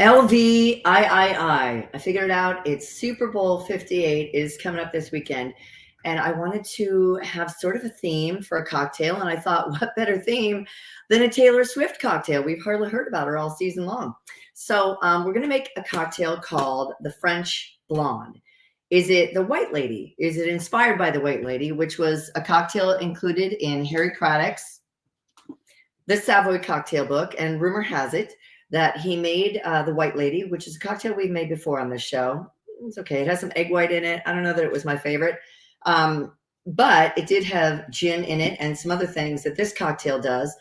LVIII. I figured it out. It's Super Bowl 58 is coming up this weekend. And I wanted to have sort of a theme for a cocktail. And I thought, what better theme than a Taylor Swift cocktail? We've hardly heard about her all season long. So we're going to make a cocktail called the French Blonde. Is it the White Lady? Is it inspired by the White Lady, which was a cocktail included in Harry Craddock's The Savoy Cocktail Book? And rumor has it that he made the White Lady, which is a cocktail we've made before on this show. It's okay. It has some egg white in it. I don't know that it was my favorite. But it did have gin in it and some other things that this cocktail does.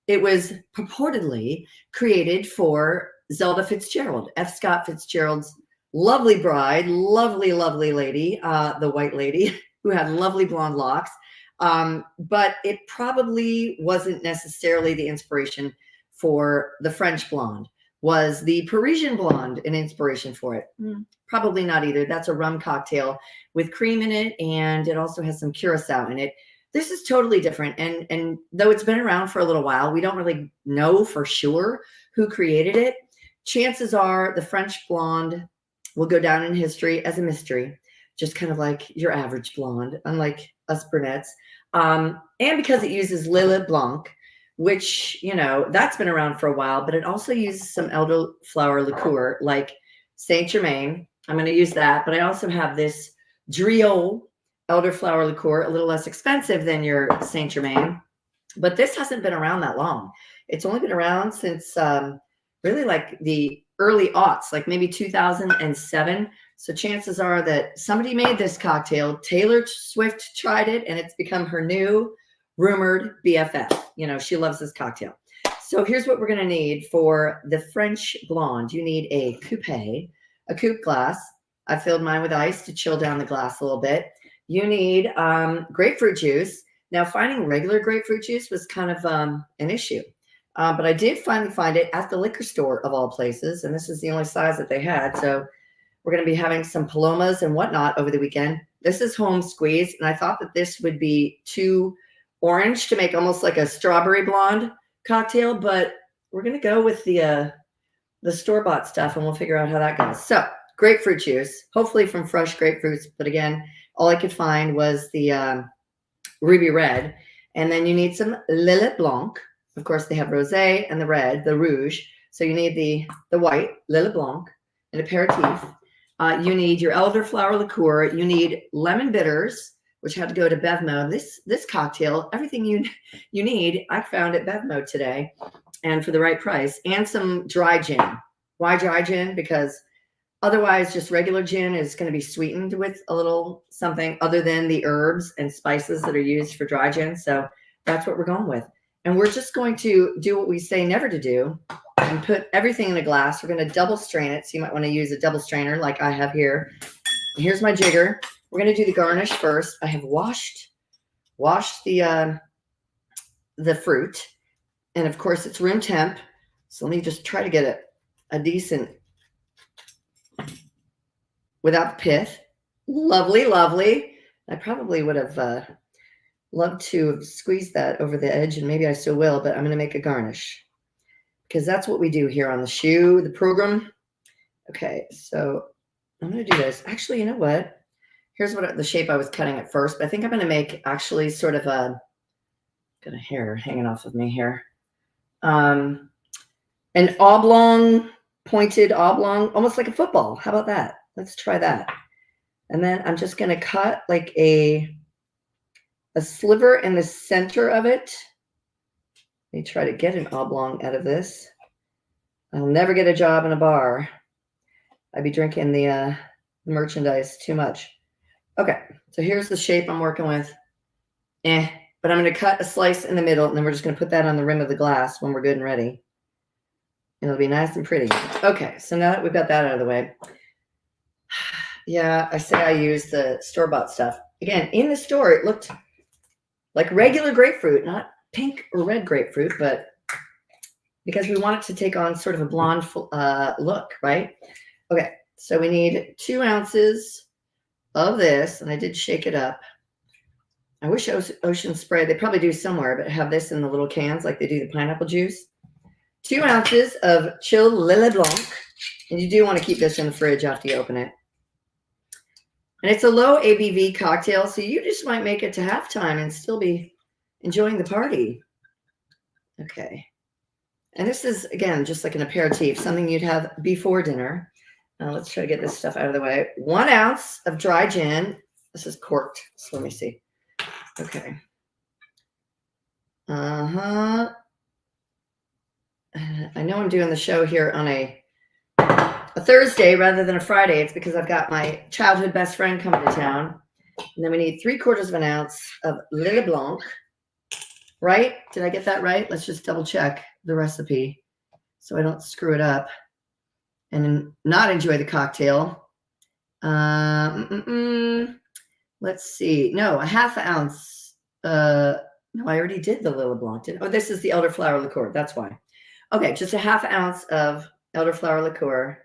It was purportedly created for Zelda Fitzgerald, F. Scott Fitzgerald's lovely bride, lovely, lovely lady, the White Lady, who had lovely blonde locks. But it probably wasn't necessarily the inspiration for the French Blonde. Was the Parisian Blonde an inspiration for it? Probably not either. That's a rum cocktail with cream in it, and it also has some curacao in it. This is totally different. And though it's been around for a little while, we don't really know for sure who created it. Chances are the French Blonde will go down in history as a mystery, just kind of like your average blonde, unlike us brunettes. And because it uses Lillet Blanc, which, you know, that's been around for a while, but it also uses some elderflower liqueur like Saint Germain. I'm going to use that, but I also have this Driol elderflower liqueur, a little less expensive than your Saint Germain, but this hasn't been around that long. It's only been around since really like the early aughts, like maybe 2007. So chances are that somebody made this cocktail. Taylor Swift tried it, and it's become her new rumored BFF. You know, she loves this cocktail. So here's what we're going to need for the French Blonde. You need a coupe glass. I filled mine with ice to chill down the glass a little bit. You need grapefruit juice. Now, finding regular grapefruit juice was kind of an issue. But I did finally find it at the liquor store of all places. And this is the only size that they had. So we're going to be having some Palomas and whatnot over the weekend. This is home squeeze. And I thought that this would be too orange to make almost like a strawberry blonde cocktail. But we're going to go with the store-bought stuff, and we'll figure out how that goes. So grapefruit juice, hopefully from fresh grapefruits. But again, all I could find was the ruby red. And then you need some Lillet Blanc. Of course, they have rosé and the red, the rouge. So you need the white, Lillet Blanc, and aperitif. You need your elderflower liqueur. You need lemon bitters, which had to go to Bev Mode. This cocktail, everything you need, I found at Bev Mode today, and for the right price, and some dry gin. Why dry gin? Because otherwise, just regular gin is going to be sweetened with a little something other than the herbs and spices that are used for dry gin. So that's what we're going with. And we're just going to do what we say never to do and put everything in a glass. We're going to double strain it. So you might want to use a double strainer like I have here. And here's my jigger. We're going to do the garnish first. I have washed the fruit. And of course, it's room temp. So let me just try to get a decent, without the pith. Lovely, lovely. I probably would have loved to have squeezed that over the edge, and maybe I still will, but I'm going to make a garnish because that's what we do here on the program. Okay, so I'm going to do this. Actually, you know what? Here's what the shape I was cutting at first, but I think I'm going to make actually sort of got a hair hanging off of me here. An oblong, pointed oblong, almost like a football. How about that? Let's try that. And then I'm just going to cut like a sliver in the center of it. Let me try to get an oblong out of this. I'll never get a job in a bar. I'd be drinking the merchandise too much. Okay, so here's the shape I'm working with. But I'm going to cut a slice in the middle, and then we're just going to put that on the rim of the glass when we're good and ready. And it'll be nice and pretty. Okay, so now that we've got that out of the way. Yeah, I say I use the store-bought stuff. Again, in the store, it looked like regular grapefruit, not pink or red grapefruit, but because we want it to take on sort of a blonde look, right? Okay, so we need 2 ounces of this, and I did shake it up. I wish Ocean Spray, they probably do somewhere, but have this in the little cans like they do the pineapple juice. 2 ounces of chilled Lillet Blanc. And you do want to keep this in the fridge after you open it. And it's a low ABV cocktail, so you just might make it to halftime and still be enjoying the party. Okay. And this is, again, just like an aperitif, something you'd have before dinner. Let's try to get this stuff out of the way. 1 ounce of dry gin. This is corked, so let me see. Okay. I know I'm doing the show here on a Thursday rather than a Friday. It's because I've got my childhood best friend coming to town. And then we need 3/4 of an ounce of Lille Blanc. Right? Did I get that right? Let's just double check the recipe so I don't screw it up and not enjoy the cocktail. Let's see. No, a 1/2 ounce. No, I already did the Lille Blanc. Oh, this is the elderflower liqueur. That's why. Okay, just a 1/2 ounce of elderflower liqueur.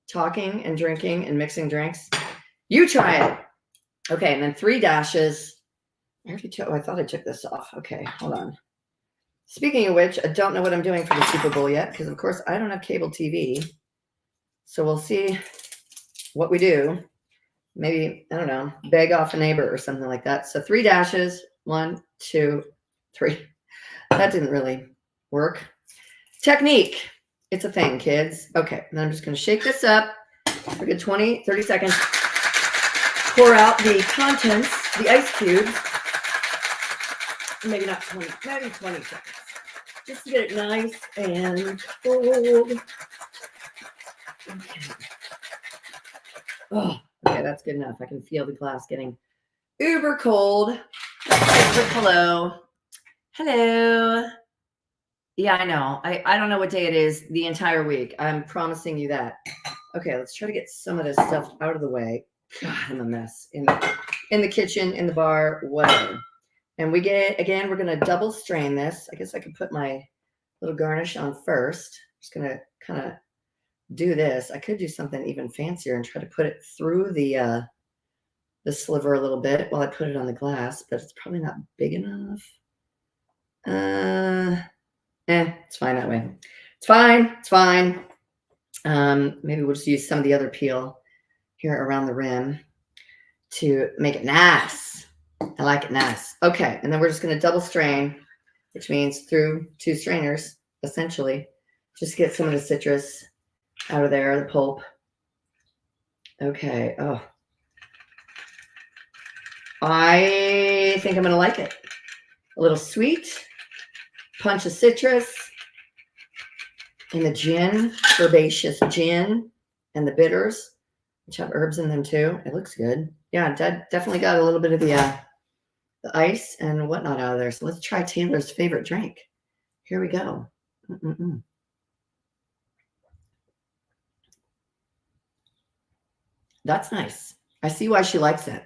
Talking and drinking and mixing drinks. You try it. Okay, and then 3 dashes. I thought I took this off. Okay, hold on. Speaking of which, I don't know what I'm doing for the Super Bowl yet because, of course, I don't have cable TV. So we'll see what we do. Maybe, I don't know, beg off a neighbor or something like that. So 3 dashes. 1, 2, 3. That didn't really work. Technique. It's a thing, kids. Okay, then I'm just going to shake this up for a good 20, 30 seconds. Pour out the contents, the ice cubes. Maybe not 20, maybe 20 seconds. Just to get it nice and cold. Okay. Oh, okay, that's good enough. I can feel the glass getting uber cold. Hello. Hello. Yeah, I know. I don't know what day it is the entire week. I'm promising you that. Okay, let's try to get some of this stuff out of the way. God, I'm a mess in the kitchen, in the bar, whatever. And we're going to double strain this. I guess I could put my little garnish on first. I'm just going to kind of do this. I could do something even fancier and try to put it through the sliver a little bit while I put it on the glass, but it's probably not big enough. It's fine that way. It's fine. It's fine. Maybe we'll just use some of the other peel here around the rim to make it nice. I like it nice. Okay, and then we're just going to double strain, which means through 2 strainers, essentially. Just get some of the citrus out of there, the pulp. Okay. Oh. I think I'm going to like it. A little sweet, punch of citrus, and the gin, herbaceous gin, and the bitters, which have herbs in them too. It looks good. Yeah, definitely got a little bit of the ice and whatnot out of there. So let's try Taylor's favorite drink. Here we go. That's nice. I see why she likes it.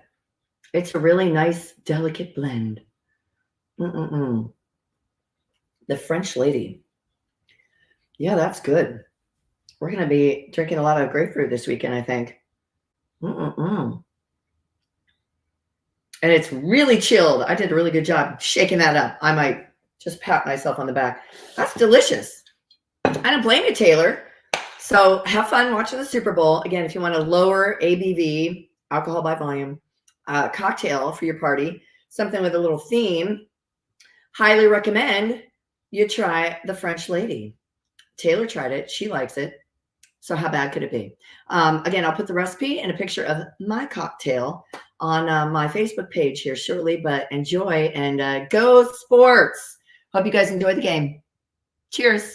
It's a really nice, delicate blend. The French lady. Yeah, that's good. We're going to be drinking a lot of grapefruit this weekend, I think. And it's really chilled. I did a really good job shaking that up. I might just pat myself on the back. That's delicious. I don't blame you, Taylor. So have fun watching the Super Bowl. Again, if you want a lower ABV, alcohol by volume, cocktail for your party, something with a little theme, highly recommend you try the French lady. Taylor tried it. She likes it. So how bad could it be? Again, I'll put the recipe and a picture of my cocktail on my Facebook page here shortly, but enjoy and go sports. Hope you guys enjoy the game. Cheers.